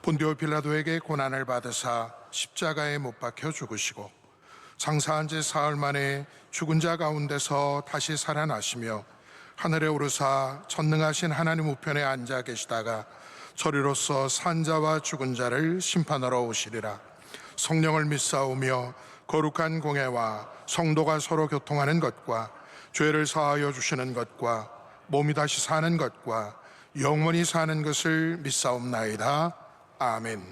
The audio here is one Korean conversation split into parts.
본디오 빌라도에게 고난을 받으사 십자가에 못 박혀 죽으시고 장사한 지 사흘 만에 죽은 자 가운데서 다시 살아나시며 하늘에 오르사 전능하신 하나님 우편에 앉아 계시다가 저리로서 산 자와 죽은 자를 심판하러 오시리라. 성령을 믿사오며 거룩한 공회와 성도가 서로 교통하는 것과 죄를 사하여 주시는 것과 몸이 다시 사는 것과 영원히 사는 것을 믿사옵나이다. 아멘.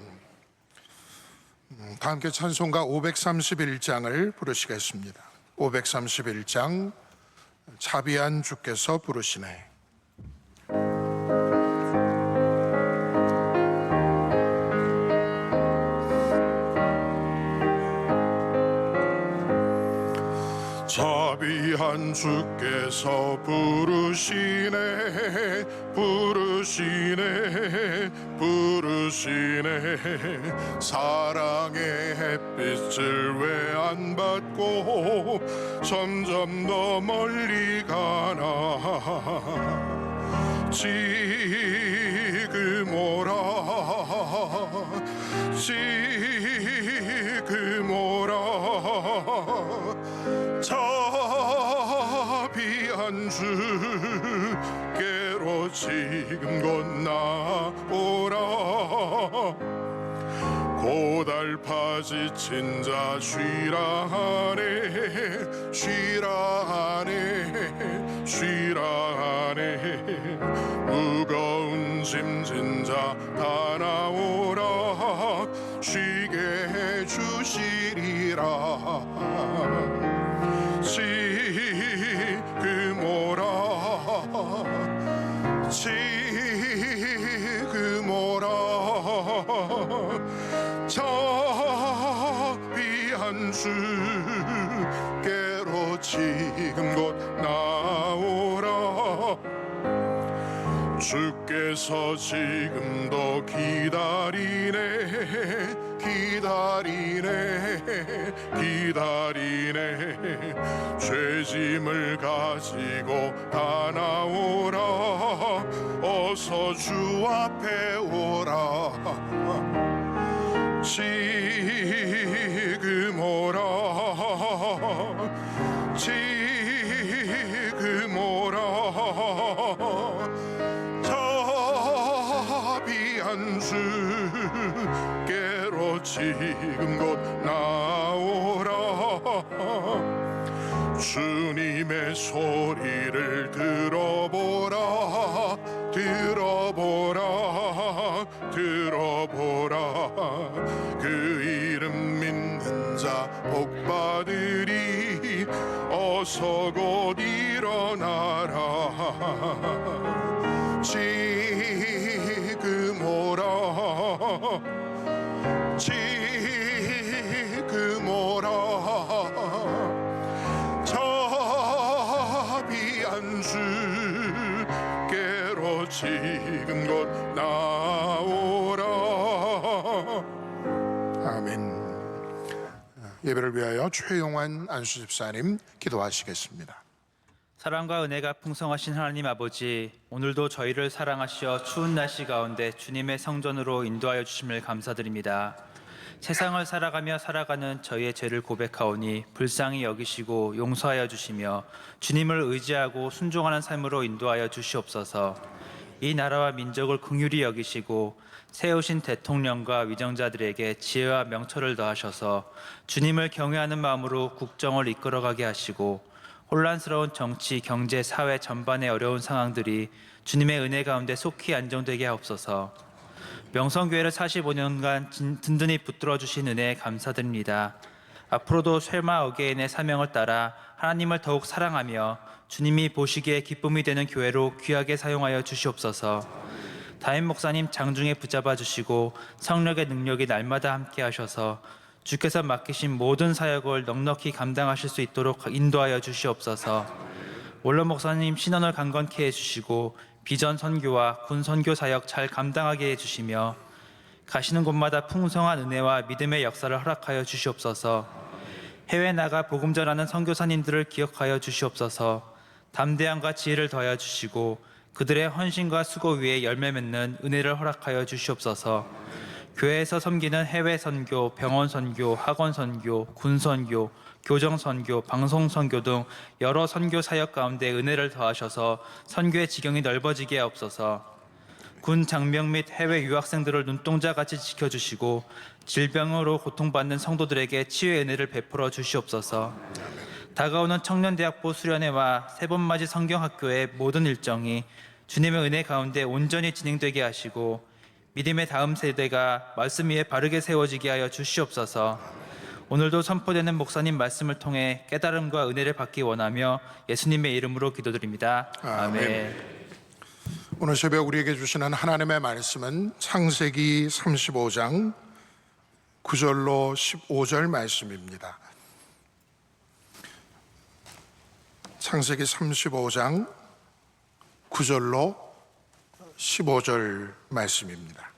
다 함께 찬송가 531장을 부르시겠습니다. 531장 자비한 주께서 부르시네. 자비한 주께서 부르시네 부르시네 부르시네. 사랑의 햇빛을 왜 안 받고 점점 더 멀리 가나. 지금 오라 지금 오라. 자비한 주께로 지금 곧 나오라. 고달파지친 자 쉬라 하네 쉬라 하네 쉬라 하네. 무거운 짐진 자 다 나오라. 쉬게 해주시리라. 지금 오라 지금 오라. 자비한 주께로 지금 곧 나오라. 주께서 지금도 기다리네 기다리네 기다리네. 죄짐을 가지고 다 나오라. 어서 주 앞에 오라. 지금 오라 지금 오라. 자비한 주께로 지금 곧 나오라. 주님의 소리를 들어보라 들어보라 들어보라. 그 이름 믿는 자 복받으리. 어서 곧 일어나라. 지금 오라 지금 오라. 자비한 주께로 지금 곧 나오라. 아멘. 예배를 위하여 최용환 안수집사님 기도하시겠습니다. 사랑과 은혜가 풍성하신 하나님 아버지, 오늘도 저희를 사랑하시어 추운 날씨 가운데 주님의 성전으로 인도하여 주심을 감사드립니다. 세상을 살아가며 살아가는 저희의 죄를 고백하오니 불쌍히 여기시고 용서하여 주시며 주님을 의지하고 순종하는 삶으로 인도하여 주시옵소서. 이 나라와 민족을 긍휼히 여기시고 세우신 대통령과 위정자들에게 지혜와 명철을 더하셔서 주님을 경외하는 마음으로 국정을 이끌어가게 하시고 혼란스러운 정치, 경제, 사회 전반의 어려운 상황들이 주님의 은혜 가운데 속히 안정되게 하옵소서. 명성교회를 45년간 든든히 붙들어 주신 은혜에 감사드립니다. 앞으로도 쇠마 어게인의 사명을 따라 하나님을 더욱 사랑하며 주님이 보시기에 기쁨이 되는 교회로 귀하게 사용하여 주시옵소서. 다임 목사님 장중에 붙잡아 주시고 성령의 능력이 날마다 함께 하셔서 주께서 맡기신 모든 사역을 넉넉히 감당하실 수 있도록 인도하여 주시옵소서. 원로 목사님 신원을 강건케 해주시고 비전 선교와 군 선교 사역 잘 감당하게 해주시며 가시는 곳마다 풍성한 은혜와 믿음의 역사를 허락하여 주시옵소서. 해외 나가 복음 전하는 선교사님들을 기억하여 주시옵소서. 담대함과 지혜를 더하여 주시고 그들의 헌신과 수고 위에 열매 맺는 은혜를 허락하여 주시옵소서. 교회에서 섬기는 해외 선교, 병원 선교, 학원 선교, 군 선교, 교정 선교, 방송 선교 등 여러 선교 사역 가운데 은혜를 더하셔서 선교의 지경이 넓어지게 하옵소서. 군 장병 및 해외 유학생들을 눈동자같이 지켜주시고 질병으로 고통받는 성도들에게 치유의 은혜를 베풀어 주시옵소서. 다가오는 청년대학부 수련회와 세번맞이 성경학교의 모든 일정이 주님의 은혜 가운데 온전히 진행되게 하시고 믿음의 다음 세대가 말씀 위에 바르게 세워지게 하여 주시옵소서. 오늘도 선포되는 목사님 말씀을 통해 깨달음과 은혜를 받기 원하며 예수님의 이름으로 기도드립니다. 아멘. 오늘 새벽 우리에게 주시는 하나님의 말씀은 창세기 35장 9절로 15절 말씀입니다. 창세기 35장 9절로 15절 말씀입니다.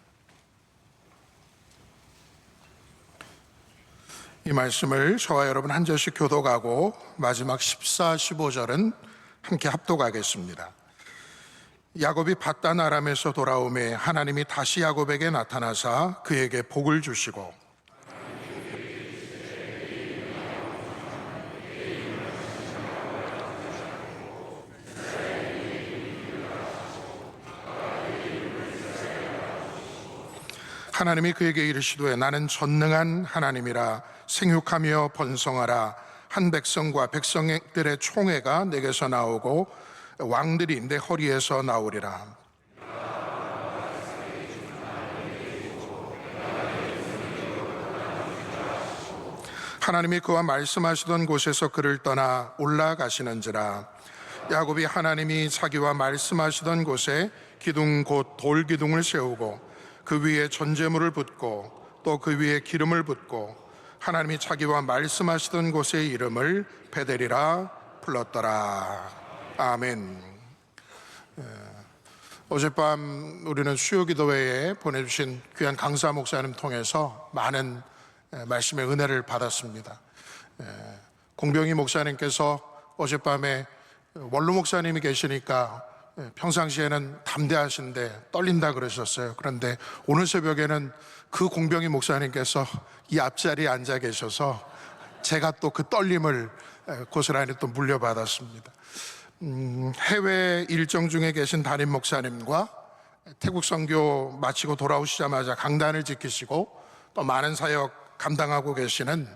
이 말씀을 저와 여러분 한 절씩 교독하고 마지막 14, 15절은 함께 합독하겠습니다. 야곱이 밧단 아람에서 돌아오매 하나님이 다시 야곱에게 나타나사 그에게 복을 주시고 하나님이 그에게 이르시되 나는 전능한 하나님이라 생육하며 번성하라. 한 백성과 백성들의 총회가 내게서 나오고 왕들이 내 허리에서 나오리라. 하나님이 그와 말씀하시던 곳에서 그를 떠나 올라가시는지라. 야곱이 하나님이 자기와 말씀하시던 곳에 기둥 곧 돌기둥을 세우고 그 위에 전제물을 붓고 또 그 위에 기름을 붓고 하나님이 자기와 말씀하시던 곳의 이름을 베델이라 불렀더라. 아멘. 어젯밤 우리는 수요기도회에 보내주신 귀한 강사 목사님 통해서 많은 말씀의 은혜를 받았습니다. 공병희 목사님께서 어젯밤에 원로 목사님이 계시니까 평상시에는 담대하신데 떨린다 그러셨어요. 그런데 오늘 새벽에는 그 공병희 목사님께서 이 앞자리에 앉아 계셔서 제가 또 그 떨림을 고스란히 또 물려받았습니다. 해외 일정 중에 계신 담임 목사님과 태국 선교 마치고 돌아오시자마자 강단을 지키시고 또 많은 사역 감당하고 계시는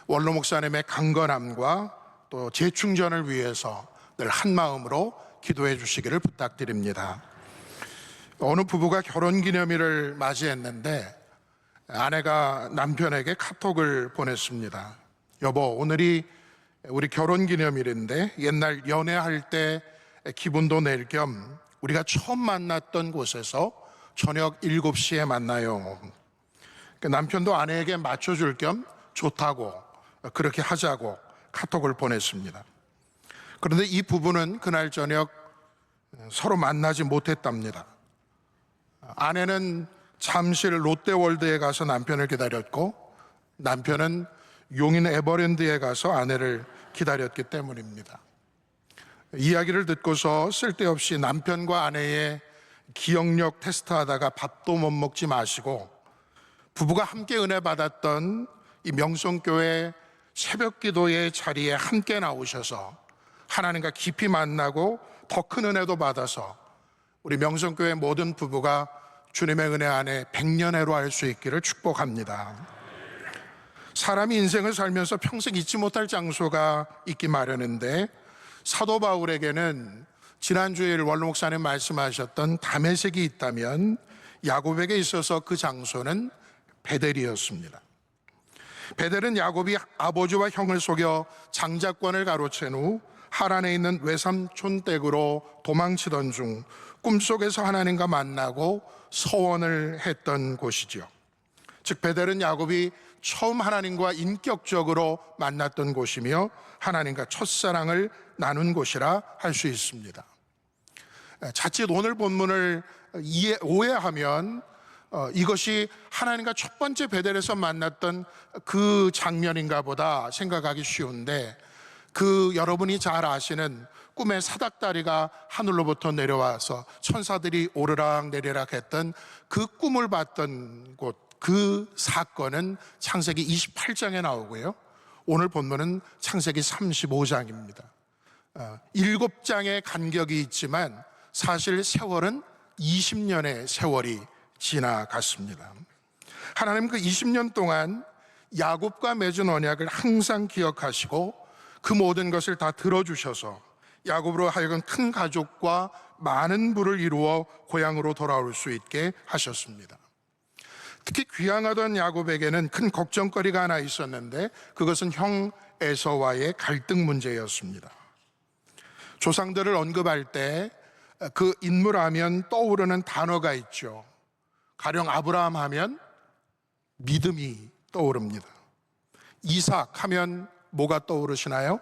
원로 목사님의 강건함과 또 재충전을 위해서 늘 한 마음으로 기도해 주시기를 부탁드립니다. 어느 부부가 결혼기념일을 맞이했는데 아내가 남편에게 카톡을 보냈습니다. 여보, 오늘이 우리 결혼기념일인데 옛날 연애할 때 기분도 낼 겸 우리가 처음 만났던 곳에서 저녁 7시에 만나요. 남편도 아내에게 맞춰줄 겸 좋다고 그렇게 하자고 카톡을 보냈습니다. 그런데 이 부부는 그날 저녁 서로 만나지 못했답니다. 아내는 잠실 롯데월드에 가서 남편을 기다렸고 남편은 용인 에버랜드에 가서 아내를 기다렸기 때문입니다. 이야기를 듣고서 쓸데없이 남편과 아내의 기억력 테스트하다가 밥도 못 먹지 마시고 부부가 함께 은혜 받았던 이 명성교회 새벽기도의 자리에 함께 나오셔서 하나님과 깊이 만나고 더 큰 은혜도 받아서 우리 명성교회 모든 부부가 주님의 은혜 안에 백년해로 할 수 있기를 축복합니다. 사람이 인생을 살면서 평생 잊지 못할 장소가 있기 마련인데 사도 바울에게는 지난주에 원로 목사님 말씀하셨던 다메섹이 있다면 야곱에게 있어서 그 장소는 베델이었습니다. 베델은 야곱이 아버지와 형을 속여 장자권을 가로챈 후 하란에 있는 외삼촌 댁으로 도망치던 중 꿈속에서 하나님과 만나고 서원을 했던 곳이죠. 즉 베델은 야곱이 처음 하나님과 인격적으로 만났던 곳이며 하나님과 첫사랑을 나눈 곳이라 할 수 있습니다. 자칫 오늘 본문을 오해하면 이것이 하나님과 첫 번째 베델에서 만났던 그 장면인가 보다 생각하기 쉬운데 그 여러분이 잘 아시는 꿈의 사닥다리가 하늘로부터 내려와서 천사들이 오르락 내리락 했던 그 꿈을 봤던 곳, 그 사건은 창세기 28장에 나오고요. 오늘 본문은 창세기 35장입니다. 7장의 간격이 있지만 사실 세월은 20년의 세월이 지나갔습니다. 하나님 그 20년 동안 야곱과 맺은 언약을 항상 기억하시고 그 모든 것을 다 들어주셔서 야곱으로 하여금 큰 가족과 많은 부를 이루어 고향으로 돌아올 수 있게 하셨습니다. 특히 귀향하던 야곱에게는 큰 걱정거리가 하나 있었는데 그것은 형 에서와의 갈등 문제였습니다. 조상들을 언급할 때 그 인물하면 떠오르는 단어가 있죠. 가령 아브라함 하면 믿음이 떠오릅니다. 이삭 하면 뭐가 떠오르시나요?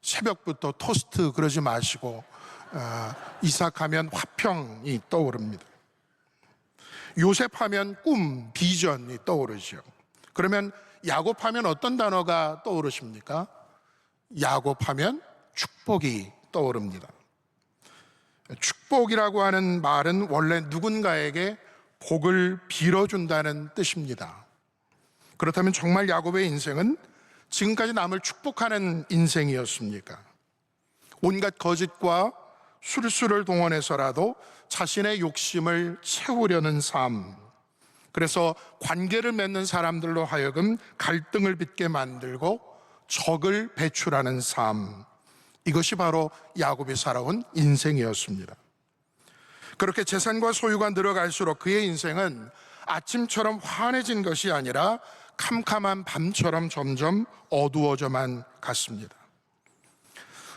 새벽부터 토스트 그러지 마시고 이삭 하면 화평이 떠오릅니다. 요셉 하면 꿈, 비전이 떠오르죠. 그러면 야곱 하면 어떤 단어가 떠오르십니까? 야곱 하면 축복이 떠오릅니다. 축복이라고 하는 말은 원래 누군가에게 복을 빌어준다는 뜻입니다. 그렇다면 정말 야곱의 인생은 지금까지 남을 축복하는 인생이었습니까? 온갖 거짓과 술수를 동원해서라도 자신의 욕심을 채우려는 삶, 그래서 관계를 맺는 사람들로 하여금 갈등을 빚게 만들고 적을 배출하는 삶, 이것이 바로 야곱이 살아온 인생이었습니다. 그렇게 재산과 소유가 늘어갈수록 그의 인생은 아침처럼 환해진 것이 아니라 캄캄한 밤처럼 점점 어두워져만 갔습니다.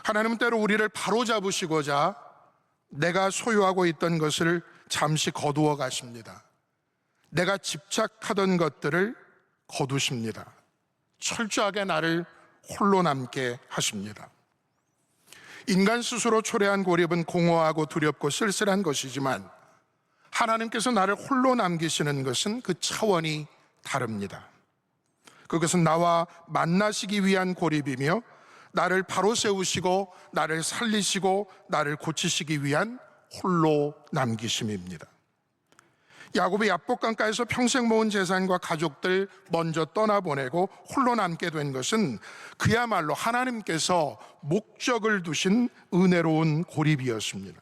하나님은 때로 우리를 바로잡으시고자 내가 소유하고 있던 것을 잠시 거두어 가십니다. 내가 집착하던 것들을 거두십니다. 철저하게 나를 홀로 남게 하십니다. 인간 스스로 초래한 고립은 공허하고 두렵고 쓸쓸한 것이지만 하나님께서 나를 홀로 남기시는 것은 그 차원이 다릅니다. 그것은 나와 만나시기 위한 고립이며 나를 바로 세우시고 나를 살리시고 나를 고치시기 위한 홀로 남기심입니다. 야곱이 야복강가에서 평생 모은 재산과 가족들 먼저 떠나보내고 홀로 남게 된 것은 그야말로 하나님께서 목적을 두신 은혜로운 고립이었습니다.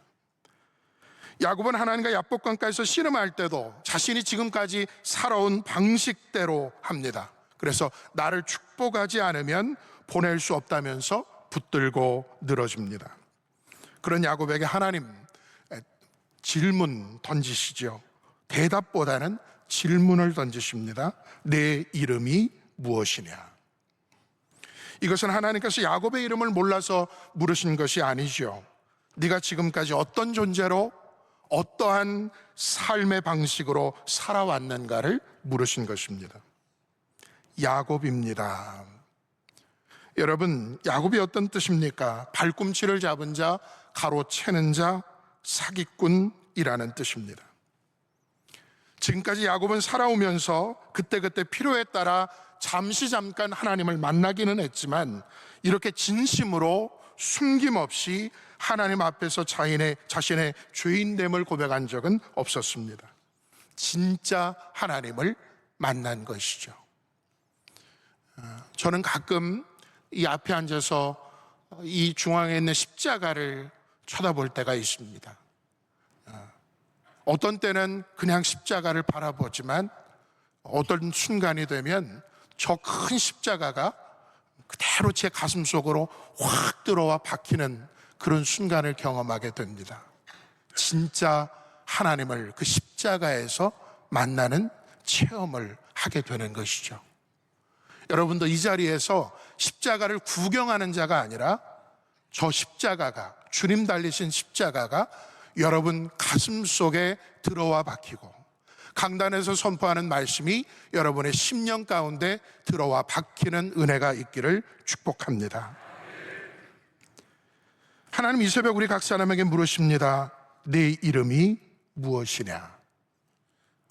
야곱은 하나님과 야복강가에서 씨름할 때도 자신이 지금까지 살아온 방식대로 합니다. 그래서 나를 축복하지 않으면 보낼 수 없다면서 붙들고 늘어집니다. 그런 야곱에게 하나님 질문 던지시죠. 대답보다는 질문을 던지십니다. 내 이름이 무엇이냐? 이것은 하나님께서 야곱의 이름을 몰라서 물으신 것이 아니죠. 네가 지금까지 어떤 존재로 어떠한 삶의 방식으로 살아왔는가를 물으신 것입니다. 야곱입니다. 여러분, 야곱이 어떤 뜻입니까? 발꿈치를 잡은 자, 가로채는 자, 사기꾼이라는 뜻입니다. 지금까지 야곱은 살아오면서 그때그때 필요에 따라 잠깐 하나님을 만나기는 했지만 이렇게 진심으로 숨김없이 하나님 앞에서 자신의 죄인됨을 고백한 적은 없었습니다. 진짜 하나님을 만난 것이죠. 저는 가끔 이 앞에 앉아서 이 중앙에 있는 십자가를 쳐다볼 때가 있습니다. 어떤 때는 그냥 십자가를 바라보지만 어떤 순간이 되면 저 큰 십자가가 그대로 제 가슴 속으로 확 들어와 박히는 그런 순간을 경험하게 됩니다. 진짜 하나님을 그 십자가에서 만나는 체험을 하게 되는 것이죠. 여러분도 이 자리에서 십자가를 구경하는 자가 아니라 저 십자가가, 주님 달리신 십자가가 여러분 가슴 속에 들어와 박히고 강단에서 선포하는 말씀이 여러분의 심령 가운데 들어와 박히는 은혜가 있기를 축복합니다. 하나님 이 새벽 우리 각 사람에게 물으십니다. 네 이름이 무엇이냐?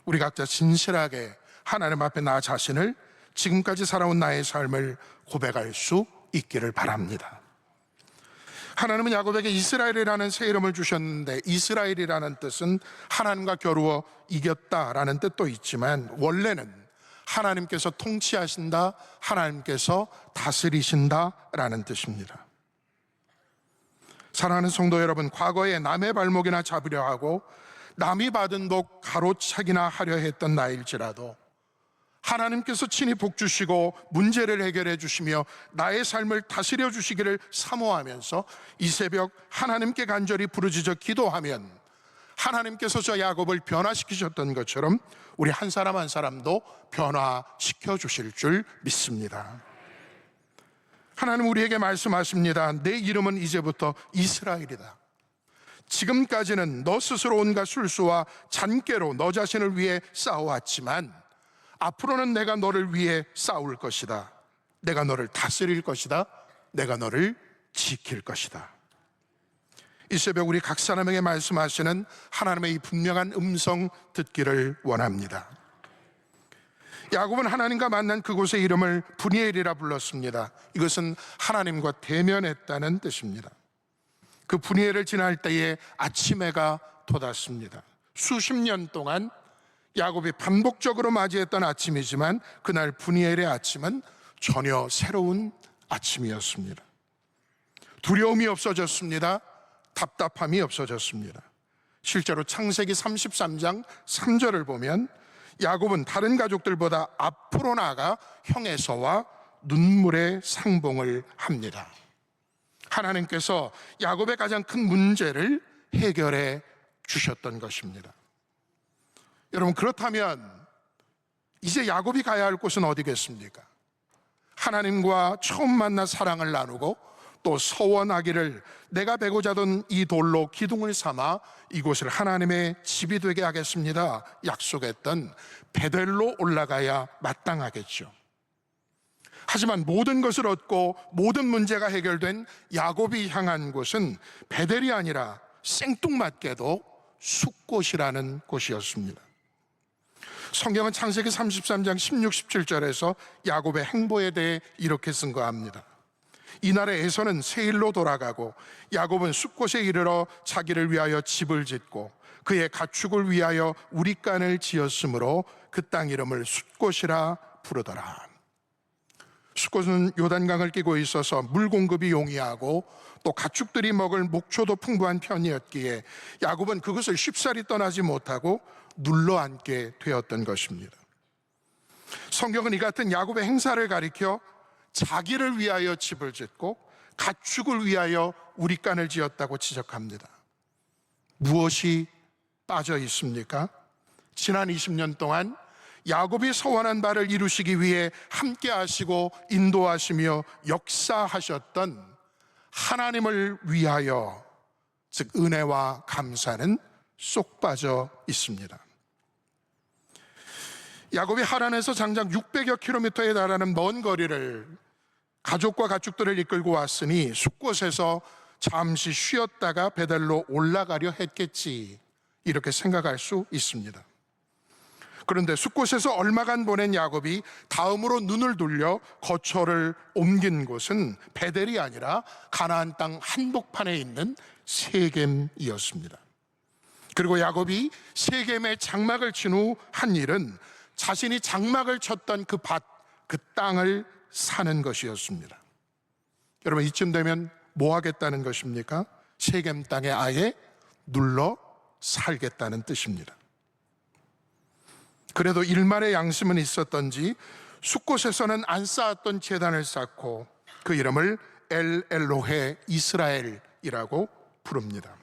우리 각자 진실하게 하나님 앞에 나 자신을 지금까지 살아온 나의 삶을 고백할 수 있기를 바랍니다. 하나님은 야곱에게 이스라엘이라는 새 이름을 주셨는데, 이스라엘이라는 뜻은 하나님과 겨루어 이겼다라는 뜻도 있지만, 원래는 하나님께서 통치하신다, 하나님께서 다스리신다라는 뜻입니다. 사랑하는 성도 여러분, 과거에 남의 발목이나 잡으려 하고 남이 받은 복 가로차기나 하려 했던 나일지라도 하나님께서 친히 복 주시고 문제를 해결해 주시며 나의 삶을 다스려 주시기를 사모하면서 이 새벽 하나님께 간절히 부르짖어 기도하면 하나님께서 저 야곱을 변화시키셨던 것처럼 우리 한 사람 한 사람도 변화시켜 주실 줄 믿습니다. 하나님 우리에게 말씀하십니다. 내 이름은 이제부터 이스라엘이다. 지금까지는 너 스스로 온갖 술수와 잔꾀로 너 자신을 위해 싸워왔지만 앞으로는 내가 너를 위해 싸울 것이다. 내가 너를 다스릴 것이다. 내가 너를 지킬 것이다. 이 새벽 우리 각 사람에게 말씀하시는 하나님의 이 분명한 음성 듣기를 원합니다. 야곱은 하나님과 만난 그곳의 이름을 브니엘이라 불렀습니다. 이것은 하나님과 대면했다는 뜻입니다. 그 브니엘을 지날 때에 아침 해가 돋았습니다. 수십 년 동안 야곱이 반복적으로 맞이했던 아침이지만 그날 브니엘의 아침은 전혀 새로운 아침이었습니다. 두려움이 없어졌습니다. 답답함이 없어졌습니다. 실제로 창세기 33장 3절을 보면 야곱은 다른 가족들보다 앞으로 나아가 형에서와 눈물의 상봉을 합니다. 하나님께서 야곱의 가장 큰 문제를 해결해 주셨던 것입니다. 여러분, 그렇다면 이제 야곱이 가야 할 곳은 어디겠습니까? 하나님과 처음 만나 사랑을 나누고 또 서원하기를 내가 베고자 던 이 돌로 기둥을 삼아 이곳을 하나님의 집이 되게 하겠습니다 약속했던 베델로 올라가야 마땅하겠죠. 하지만 모든 것을 얻고 모든 문제가 해결된 야곱이 향한 곳은 베델이 아니라 생뚱맞게도 숫곳이라는 곳이었습니다. 성경은 창세기 33장 16, 17절에서 야곱의 행보에 대해 이렇게 증거합니다. 이날에 에서는 세일로 돌아가고 야곱은 숫곳에 이르러 자기를 위하여 집을 짓고 그의 가축을 위하여 우리간을 지었으므로 그 땅 이름을 숫곳이라 부르더라. 숫곳은 요단강을 끼고 있어서 물 공급이 용이하고 또 가축들이 먹을 목초도 풍부한 편이었기에 야곱은 그것을 쉽사리 떠나지 못하고 눌러앉게 되었던 것입니다. 성경은 이 같은 야곱의 행사를 가리켜 자기를 위하여 집을 짓고 가축을 위하여 우리간을 지었다고 지적합니다. 무엇이 빠져 있습니까? 지난 20년 동안 야곱이 서원한 바를 이루시기 위해 함께 하시고 인도하시며 역사하셨던 하나님을 위하여, 즉 은혜와 감사는 쏙 빠져 있습니다. 야곱이 하란에서 장장 600여 킬로미터에 달하는 먼 거리를 가족과 가축들을 이끌고 왔으니 숫곳에서 잠시 쉬었다가 베델로 올라가려 했겠지, 이렇게 생각할 수 있습니다. 그런데 숫곳에서 얼마간 보낸 야곱이 다음으로 눈을 돌려 거처를 옮긴 곳은 베델이 아니라 가나안 땅 한복판에 있는 세겜이었습니다. 그리고 야곱이 세겜에 장막을 친 후 한 일은 자신이 장막을 쳤던 그 밭, 그 땅을 사는 것이었습니다. 여러분, 이쯤 되면 뭐 하겠다는 것입니까? 세겜 땅에 아예 눌러 살겠다는 뜻입니다. 그래도 일말의 양심은 있었던지 숫곳에서는 안 쌓았던 제단을 쌓고 그 이름을 엘 엘로헤 이스라엘이라고 부릅니다.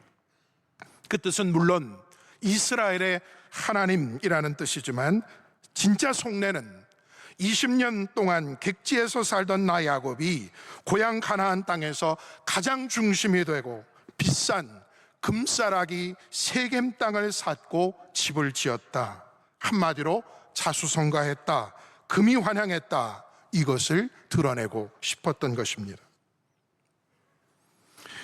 그 뜻은 물론 이스라엘의 하나님이라는 뜻이지만 진짜 속내는 20년 동안 객지에서 살던 나 야곱이 고향 가나안 땅에서 가장 중심이 되고 비싼 금싸라기 세겜 땅을 샀고 집을 지었다. 한마디로 자수성가했다, 금이 환향했다, 이것을 드러내고 싶었던 것입니다.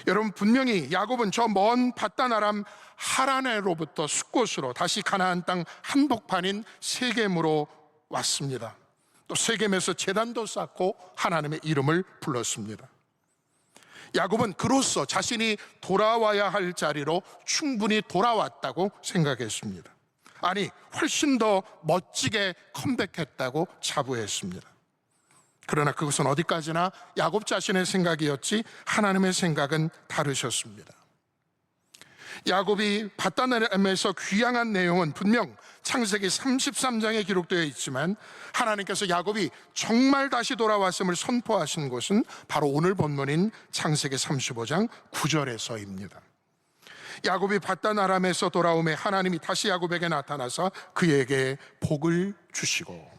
여러분, 분명히 야곱은 저 먼 밧단 아람 하란에로부터 숫곳으로 다시 가나안 땅 한복판인 세겜으로 왔습니다. 또 세겜에서 제단도 쌓고 하나님의 이름을 불렀습니다. 야곱은 그로써 자신이 돌아와야 할 자리로 충분히 돌아왔다고 생각했습니다. 아니, 훨씬 더 멋지게 컴백했다고 자부했습니다. 그러나 그것은 어디까지나 야곱 자신의 생각이었지 하나님의 생각은 다르셨습니다. 야곱이 밧단아람에서 귀향한 내용은 분명 창세기 33장에 기록되어 있지만 하나님께서 야곱이 정말 다시 돌아왔음을 선포하신 곳은 바로 오늘 본문인 창세기 35장 9절에서입니다. 야곱이 밧단아람에서 돌아오매 하나님이 다시 야곱에게 나타나서 그에게 복을 주시고,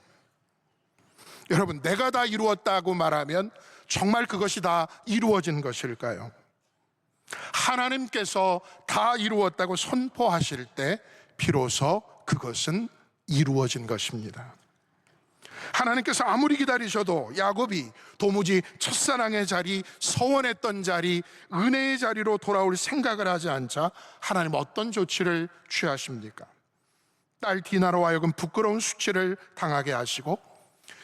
여러분, 내가 다 이루었다고 말하면 정말 그것이 다 이루어진 것일까요? 하나님께서 다 이루었다고 선포하실 때 비로소 그것은 이루어진 것입니다. 하나님께서 아무리 기다리셔도 야곱이 도무지 첫사랑의 자리, 서원했던 자리, 은혜의 자리로 돌아올 생각을 하지 않자 하나님 어떤 조치를 취하십니까? 딸 디나로 하여금 부끄러운 수치를 당하게 하시고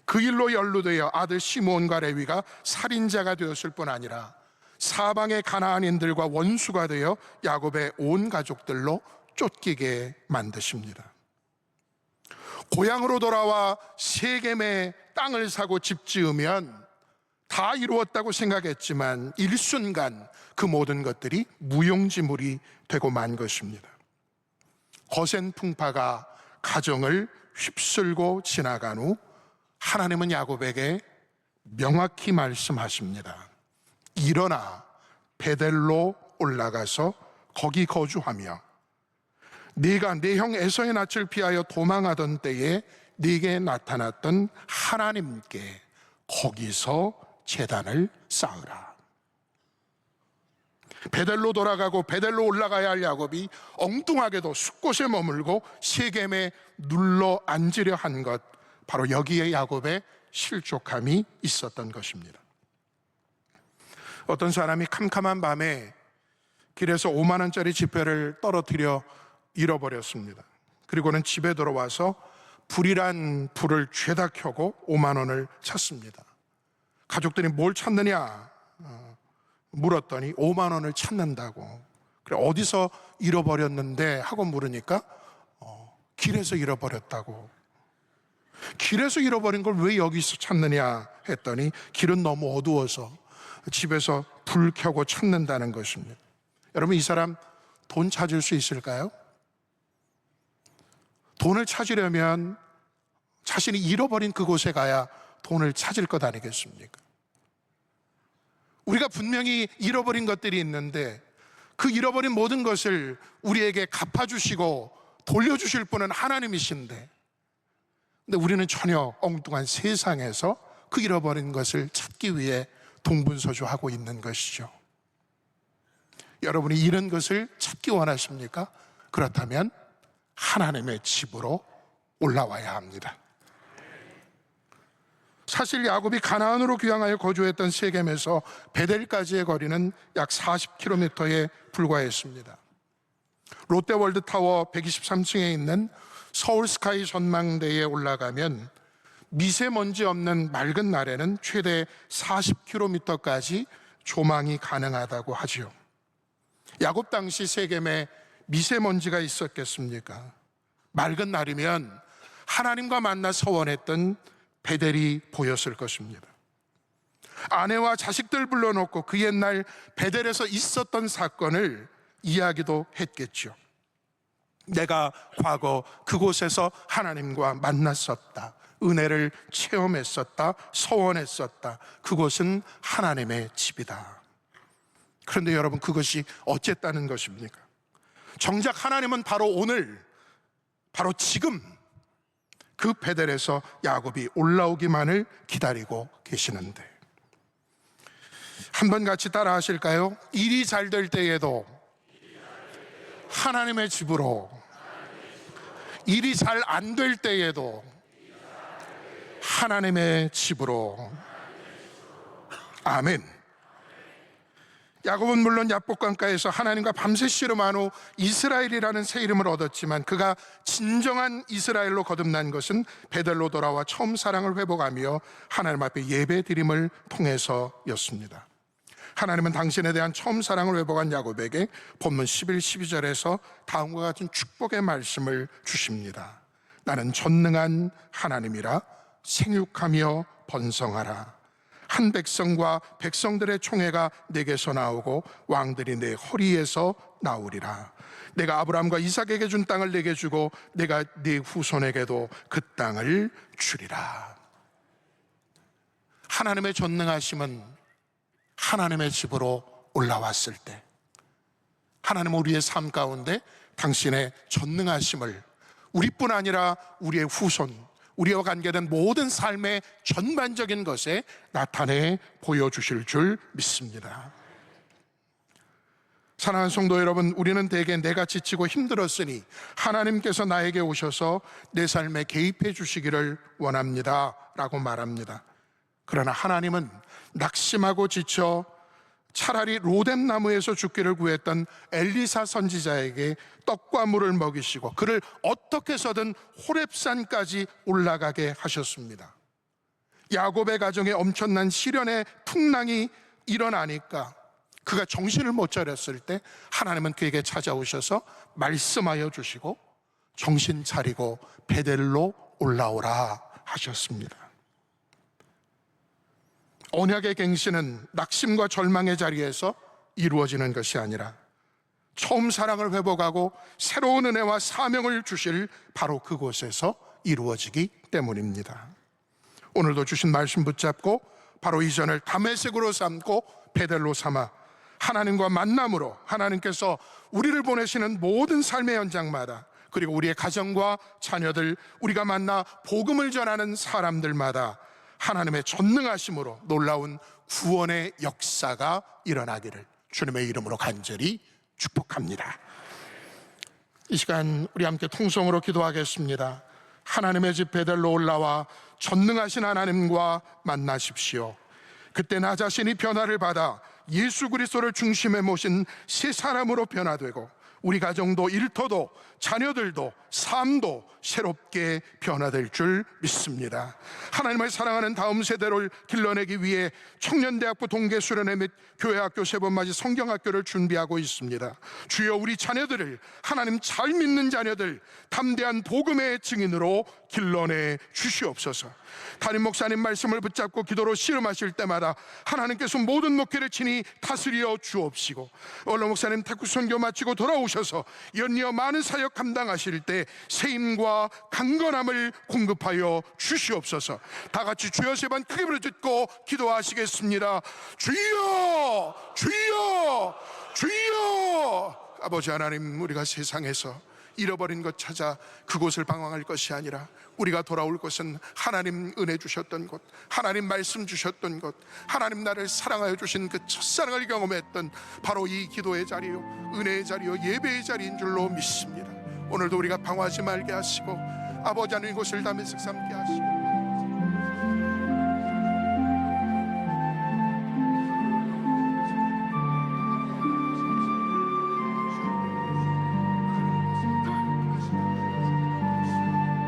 그 일로 연루되어 아들 시므온과 레위가 살인자가 되었을 뿐 아니라 사방의 가나안인들과 원수가 되어 야곱의 온 가족들로 쫓기게 만드십니다. 고향으로 돌아와 세겜의 땅을 사고 집 지으면 다 이루었다고 생각했지만 일순간 그 모든 것들이 무용지물이 되고 만 것입니다. 거센 풍파가 가정을 휩쓸고 지나간 후 하나님은 야곱에게 명확히 말씀하십니다. 일어나 베델로 올라가서 거기 거주하며 네가 내 형 에서의 낯을 피하여 도망하던 때에 네게 나타났던 하나님께 거기서 제단을 쌓으라. 베델로 돌아가고 베델로 올라가야 할 야곱이 엉뚱하게도 숲곳에 머물고 세겜에 눌러 앉으려 한 것, 바로 여기에 야곱의 실족함이 있었던 것입니다. 어떤 사람이 캄캄한 밤에 길에서 5만 원짜리 지폐를 떨어뜨려 잃어버렸습니다. 그리고는 집에 들어와서 불이란 불을 죄다 켜고 5만 원을 찾습니다. 가족들이 뭘 찾느냐 물었더니 5만 원을 찾는다고. 그래, 어디서 잃어버렸는데 하고 물으니까 길에서 잃어버렸다고. 길에서 잃어버린 걸 왜 여기서 찾느냐 했더니 길은 너무 어두워서 집에서 불 켜고 찾는다는 것입니다. 여러분, 이 사람 돈 찾을 수 있을까요? 돈을 찾으려면 자신이 잃어버린 그곳에 가야 돈을 찾을 것 아니겠습니까? 우리가 분명히 잃어버린 것들이 있는데 그 잃어버린 모든 것을 우리에게 갚아주시고 돌려주실 분은 하나님이신데, 근데 우리는 전혀 엉뚱한 세상에서 그 잃어버린 것을 찾기 위해 동분서주하고 있는 것이죠. 여러분이 이런 것을 찾기 원하십니까? 그렇다면 하나님의 집으로 올라와야 합니다. 사실 야곱이 가나안으로 귀향하여 거주했던 세겜에서 베델까지의 거리는 약 40km에 불과했습니다. 롯데월드타워 123층에 있는 서울스카이 전망대에 올라가면 미세먼지 없는 맑은 날에는 최대 40km까지 조망이 가능하다고 하지요. 야곱 당시 세겜에 미세먼지가 있었겠습니까? 맑은 날이면 하나님과 만나 서원했던 베델이 보였을 것입니다. 아내와 자식들 불러놓고 그 옛날 베델에서 있었던 사건을 이야기도 했겠죠. 내가 과거 그곳에서 하나님과 만났었다, 은혜를 체험했었다, 서원했었다. 그곳은 하나님의 집이다. 그런데 여러분, 그것이 어쨌다는 것입니까? 정작 하나님은 바로 오늘, 바로 지금 그 베델에서 야곱이 올라오기만을 기다리고 계시는데, 한번 같이 따라 하실까요? 일이 잘 될 때에도 하나님의 집으로, 일이 잘 안 될 때에도 하나님의 집으로. 아멘. 야곱은 물론 야복강가에서 하나님과 밤새 씨름한 후 이스라엘이라는 새 이름을 얻었지만 그가 진정한 이스라엘로 거듭난 것은 베델로 돌아와 처음 사랑을 회복하며 하나님 앞에 예배 드림을 통해서였습니다. 하나님은 당신에 대한 처음 사랑을 회복한 야곱에게 본문 11, 12절에서 다음과 같은 축복의 말씀을 주십니다. 나는 전능한 하나님이라 생육하며 번성하라. 한 백성과 백성들의 총회가 내게서 나오고 왕들이 내 허리에서 나오리라. 내가 아브라함과 이삭에게 준 땅을 내게 주고 내가 네 후손에게도 그 땅을 주리라. 하나님의 전능하심은 하나님의 집으로 올라왔을 때 하나님은 우리의 삶 가운데 당신의 전능하심을 우리뿐 아니라 우리의 후손, 우리와 관계된 모든 삶의 전반적인 것에 나타내 보여주실 줄 믿습니다. 사랑하는 성도 여러분, 우리는 대개 내가 지치고 힘들었으니 하나님께서 나에게 오셔서 내 삶에 개입해 주시기를 원합니다 라고 말합니다. 그러나 하나님은 낙심하고 지쳐 차라리 로뎀 나무에서 죽기를 구했던 엘리사 선지자에게 떡과 물을 먹이시고 그를 어떻게 해서든 호렙산까지 올라가게 하셨습니다. 야곱의 가정에 엄청난 시련의 풍랑이 일어나니까 그가 정신을 못 차렸을 때 하나님은 그에게 찾아오셔서 말씀하여 주시고 정신 차리고 베델로 올라오라 하셨습니다. 언약의 갱신은 낙심과 절망의 자리에서 이루어지는 것이 아니라 처음 사랑을 회복하고 새로운 은혜와 사명을 주실 바로 그곳에서 이루어지기 때문입니다. 오늘도 주신 말씀 붙잡고 바로 이전을 다메섹으로 삼고 베델로 삼아 하나님과 만남으로 하나님께서 우리를 보내시는 모든 삶의 현장마다 그리고 우리의 가정과 자녀들, 우리가 만나 복음을 전하는 사람들마다 하나님의 전능하심으로 놀라운 구원의 역사가 일어나기를 주님의 이름으로 간절히 축복합니다. 이 시간 우리 함께 통성으로 기도하겠습니다. 하나님의 집 베델로 올라와 전능하신 하나님과 만나십시오. 그때 나 자신이 변화를 받아 예수 그리스도를 중심에 모신 새 사람으로 변화되고 우리 가정도 일터도 자녀들도 삶도 새롭게 변화될 줄 믿습니다. 하나님을 사랑하는 다음 세대를 길러내기 위해 청년대학부 동계수련회 및 교회학교 세번맞이 성경학교를 준비하고 있습니다. 주여 우리 자녀들을 하나님 잘 믿는 자녀들 담대한 복음의 증인으로 길러내 주시옵소서. 담임 목사님 말씀을 붙잡고 기도로 씨름하실 때마다 하나님께서 모든 목회를 친히 다스려 주옵시고 원로 목사님 태국 선교 마치고 돌아오셔서 연이어 많은 사역 감당하실 때 세임과 강건함을 공급하여 주시옵소서. 다 같이 주여 세 번 크게 부르짖고 기도하시겠습니다. 주여 주여 주여. 아버지 하나님, 우리가 세상에서 잃어버린 것 찾아 그곳을 방황할 것이 아니라 우리가 돌아올 곳은 하나님 은혜 주셨던 곳, 하나님 말씀 주셨던 곳, 하나님 나를 사랑하여 주신 그 첫사랑을 경험했던 바로 이 기도의 자리요, 은혜의 자리요, 예배의 자리인 줄로 믿습니다. 오늘도 우리가 방황하지 말게 하시고 아버지 하나님 이곳을 담에 삼게 하시고